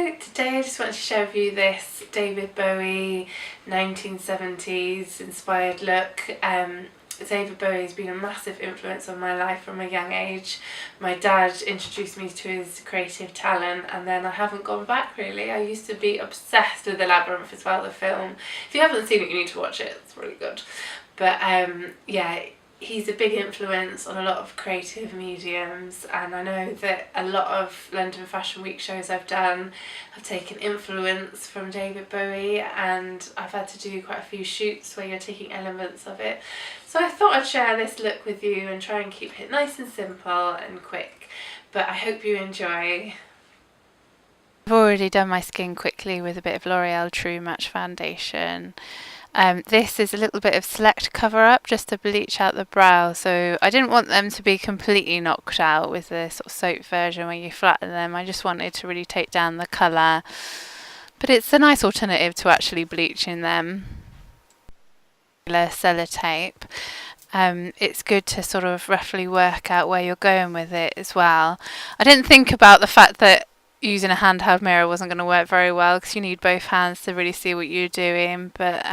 So today I just wanted to share with you this David Bowie 1970s inspired look. David Bowie has been a massive influence on my life from a young age. My dad introduced me to his creative talent and then I haven't gone back really. I used to be obsessed with The Labyrinth as well, the film. If you haven't seen it you need to watch it, it's really good. But yeah, he's a big influence on a lot of creative mediums, and I know that a lot of London Fashion Week shows I've done have taken influence from David Bowie, and I've had to do quite a few shoots where you're taking elements of it. So I thought I'd share this look with you and try and keep it nice and simple and quick, but I hope you enjoy. I've already done my skin quickly with a bit of L'Oreal True Match foundation. This is a little bit of Select Cover Up just to bleach out the brow, so I didn't want them to be completely knocked out with the sort of soap version where you flatten them. I just wanted to really take down the colour, but it's a nice alternative to actually bleaching them. Sellotape. It's good to sort of roughly work out where you're going with it as well. I didn't think about the fact that using a handheld mirror wasn't going to work very well because you need both hands to really see what you're doing, but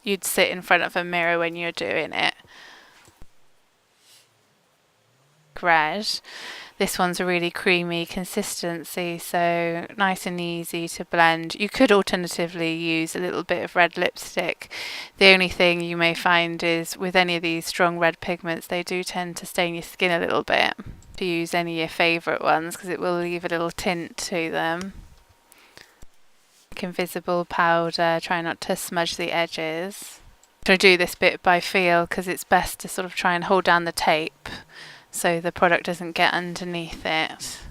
you'd sit in front of a mirror when you're doing it. Red. This one's a really creamy consistency, so nice and easy to blend. You could alternatively use a little bit of red lipstick. The only thing you may find is with any of these strong red pigments, they do tend to stain your skin a little bit. To use any of your favourite ones because it will leave a little tint to them. Invisible powder, try not to smudge the edges. I do this bit by feel because it's best to sort of try and hold down the tape so the product doesn't get underneath it.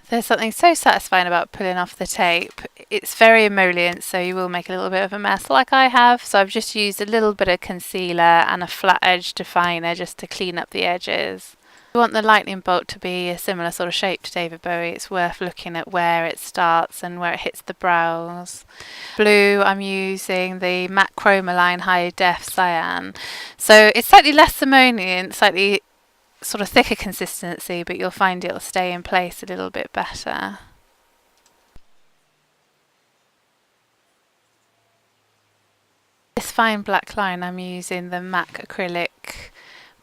There's something so satisfying about pulling off the tape. It's very emollient, so you will make a little bit of a mess like I have. So I've just used a little bit of concealer and a flat edge definer just to clean up the edges. If you want the lightning bolt to be a similar sort of shape to David Bowie, it's worth looking at where it starts and where it hits the brows. Blue, I'm using the MAC Chromaline High Def Cyan. So it's slightly less emollient, slightly sort of thicker consistency, but you'll find it'll stay in place a little bit better. This fine black line, I'm using the MAC acrylic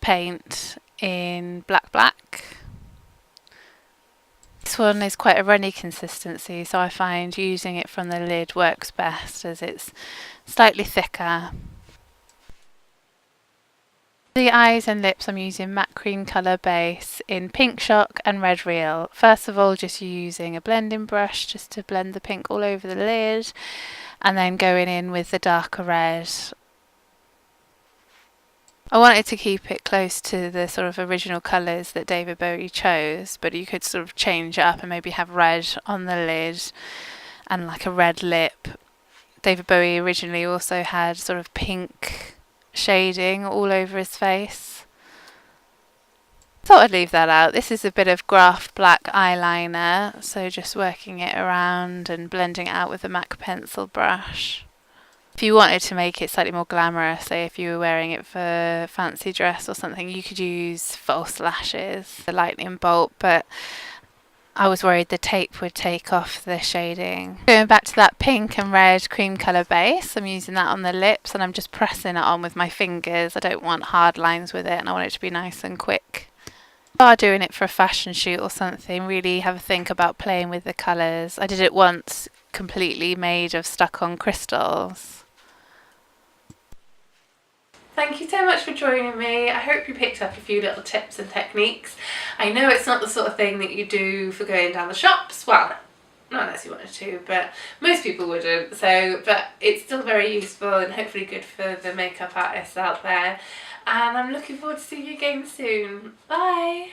paint in black. This one is quite a runny consistency, so I find using it from the lid works best as it's slightly thicker. The eyes and lips, I'm using matte cream colour base in Pink Shock and Red Real. First of all, just using a blending brush just to blend the pink all over the lid, and then going in with the darker red. I wanted to keep it close to the sort of original colours that David Bowie chose, but you could sort of change it up and maybe have red on the lid and like a red lip. David Bowie originally also had sort of pink shading all over his face. Thought I'd leave that out. This is a bit of Graft black eyeliner, so just working it around and blending it out with a MAC pencil brush. If you wanted to make it slightly more glamorous, say if you were wearing it for a fancy dress or something, you could use false lashes, the lightning bolt, but I was worried the tape would take off the shading. Going back to that pink and red cream colour base, I'm using that on the lips and I'm just pressing it on with my fingers. I don't want hard lines with it and I want it to be nice and quick. If you are doing it for a fashion shoot or something, really have a think about playing with the colours. I did it once completely made of stuck-on crystals. Thank you so much for joining me. I hope you picked up a few little tips and techniques. I know it's not the sort of thing that you do for going down the shops. Well, not unless you wanted to, but most people wouldn't. But it's still very useful and hopefully good for the makeup artists out there. And I'm looking forward to seeing you again soon. Bye!